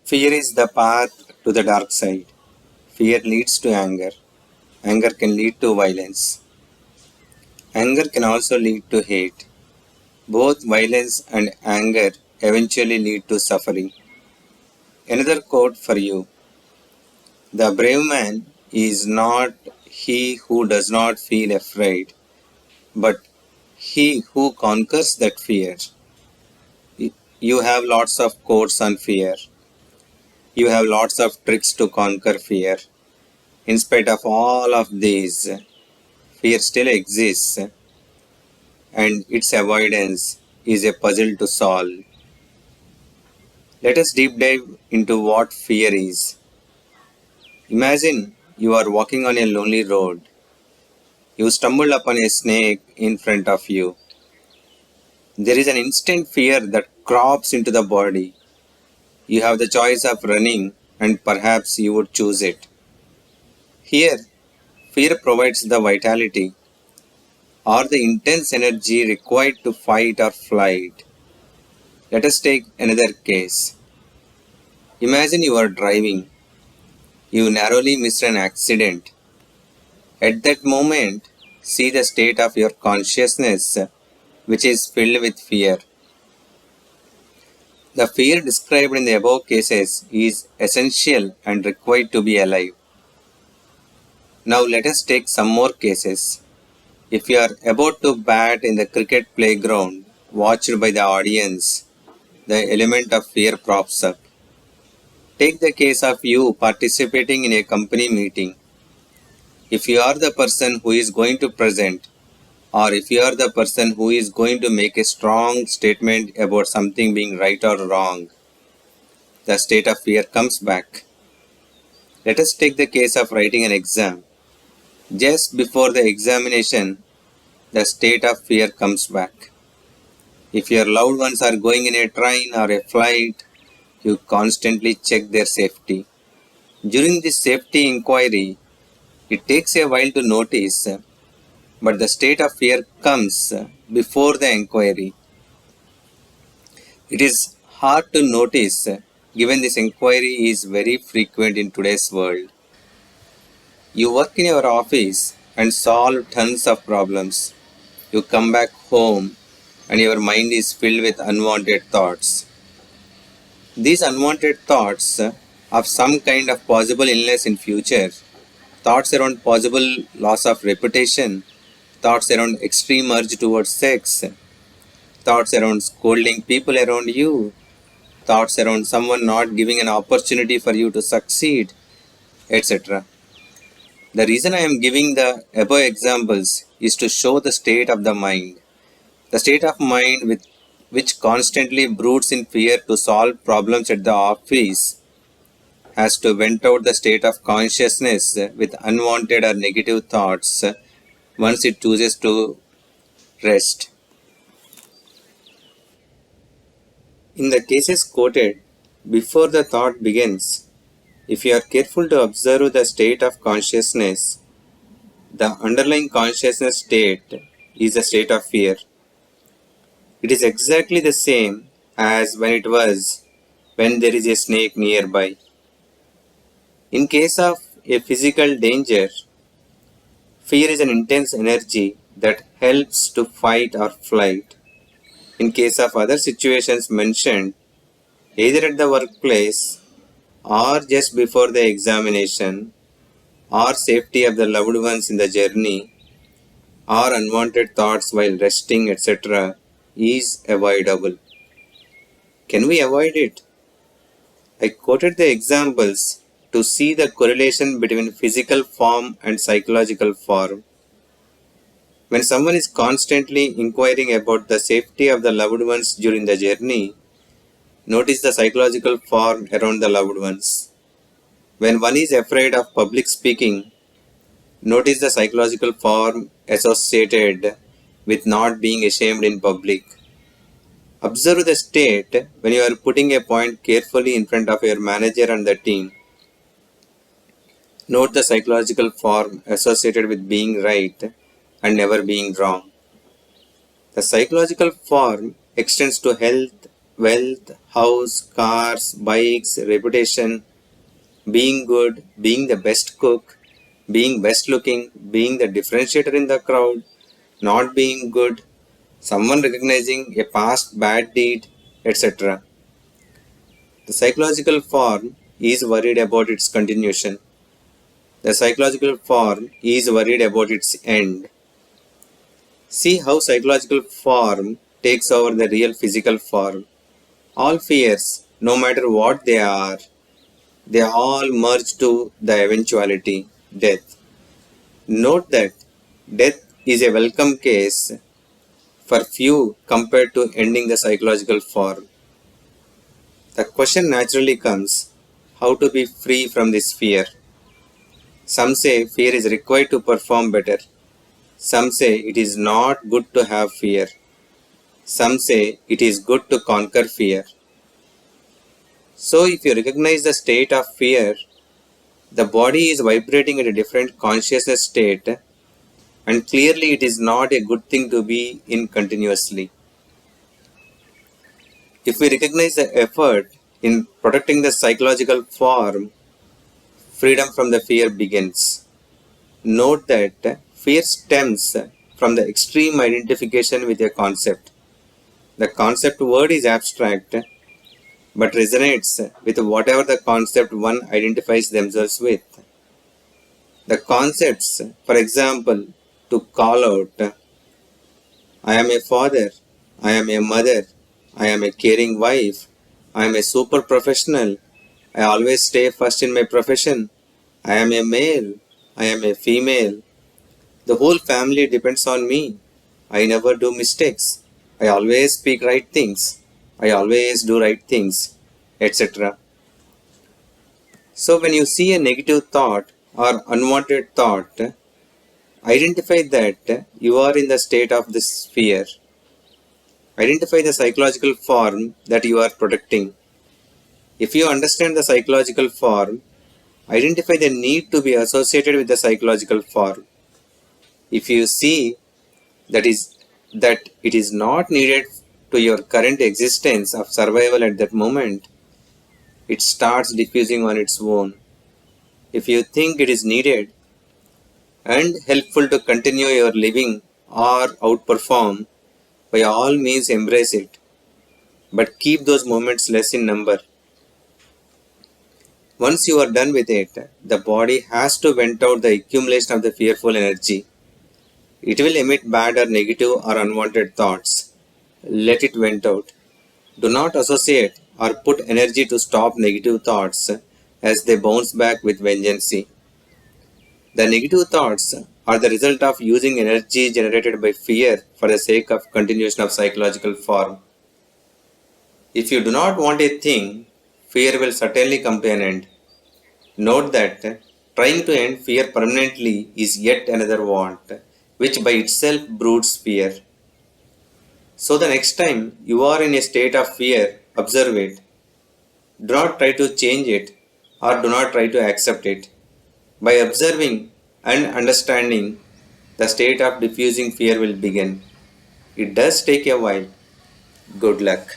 Fear is the path to the dark side. Fear leads to anger. Anger can lead to violence. Anger can also lead to hate. Both violence and anger eventually lead to suffering. Another quote for you: the brave man is not he who does not feel afraid, but he who conquers that fear. You have lots of quotes on fear. You have lots of tricks to conquer fear. In spite of all of these, fear still exists, and its avoidance is a puzzle to solve. Let us deep dive into what fear is. Imagine you are walking on a lonely road. You stumble upon a snake in front of you. There is an instant fear that crops into the body. You have the choice of running, and perhaps you would choose it. Here, fear provides the vitality or the intense energy required to fight or flight. Let us take another case. Imagine you are driving. You narrowly missed an accident. At that moment, see the state of your consciousness, which is filled with fear. The fear described in the above cases is essential and required to be alive. Now let us take some more cases. If you are about to bat in the cricket playground, watched by the audience, the element of fear props up. Take the case of you participating in a company meeting. If you are the person who is going to present, or if you are the person who is going to make a strong statement about something being right or wrong, the state of fear comes back. Let us take the case of writing an exam. Just before the examination, the state of fear comes back. If your loved ones are going in a train or a flight, you constantly check their safety. During this safety inquiry, it takes a while to notice, but the state of fear comes before the inquiry. It is hard to notice given this inquiry is very frequent in today's world. You work in your office and solve tons of problems. You come back home and your mind is filled with unwanted thoughts. These unwanted thoughts of some kind of possible illness in future, thoughts around possible loss of reputation, thoughts around extreme urge towards sex, thoughts around scolding people around you, thoughts around someone not giving an opportunity for you to succeed, etc. The reason I am giving the above examples is to show the state of the mind. The state of mind which constantly broods in fear to solve problems at the office has to vent out the state of consciousness with unwanted or negative thoughts once it chooses to rest. In the cases quoted, before the thought begins, if you are careful to observe the state of consciousness, the underlying consciousness state is a state of fear. It is exactly the same as when it was when there is a snake nearby. In case of a physical danger, fear is an intense energy that helps to fight or flight. In case of other situations mentioned, either at the workplace or just before the examination, or safety of the loved ones in the journey, or unwanted thoughts while resting, etc., is avoidable. Can we avoid it? I quoted the examples to see the correlation between physical form and psychological form. When someone is constantly inquiring about the safety of the loved ones during the journey, notice the psychological form around the loved ones. When one is afraid of public speaking, notice the psychological form associated with not being ashamed in public. Observe the state when you are putting a point carefully in front of your manager and the team. Note the psychological form associated with being right and never being wrong. The psychological form extends to health wealth, house, cars, bikes, reputation, being good, being the best cook, being best looking, being the differentiator in the crowd, not being good, someone recognizing a past bad deed, etc. The psychological form is worried about its continuation. The psychological form is worried about its end. See how psychological form takes over the real physical form. All fears, no matter what they all merge to the eventuality, death. Note that death is a welcome case for few compared to ending the psychological form. The question naturally comes, how to be free from this fear? Some say fear is required to perform better. Some say it is not good to have fear. Some say it is good to conquer fear. So if you recognize the state of fear, the body is vibrating at a different consciousness state, and clearly it is not a good thing to be in continuously. If we recognize the effort in protecting the psychological form, freedom from the fear begins. Note that fear stems from the extreme identification with a concept. The concept word is abstract but resonates with whatever the concept one identifies themselves with. The concepts, for example, to call out, I am a father, I am a mother, I am a caring wife, I am a super professional, I always stay first in my profession, I am a male, I am a female, the whole family depends on me, I never do mistakes, I always speak right things, I always do right things, etc. So when you see a negative thought or unwanted thought, identify that you are in the state of this fear. Identify the psychological form that you are protecting. If you understand the psychological form, identify the need to be associated with the psychological form. If you see that it is not needed to your current existence of survival at that moment, it starts diffusing on its own. If you think it is needed and helpful to continue your living or outperform, by all means embrace it. But keep those moments less in number. Once you are done with it, the body has to vent out the accumulation of the fearful energy. It will emit bad or negative or unwanted thoughts. Let it vent out. Do not associate or put energy to stop negative thoughts as they bounce back with vengeance. The negative thoughts are the result of using energy generated by fear for the sake of continuation of psychological form. If you do not want a thing, fear will certainly come to an end. Note that trying to end fear permanently is yet another want, which by itself broods fear. So the next time you are in a state of fear, observe it. Do not try to change it or do not try to accept it. By observing and understanding, the state of diffusing fear will begin. It does take a while. Good luck.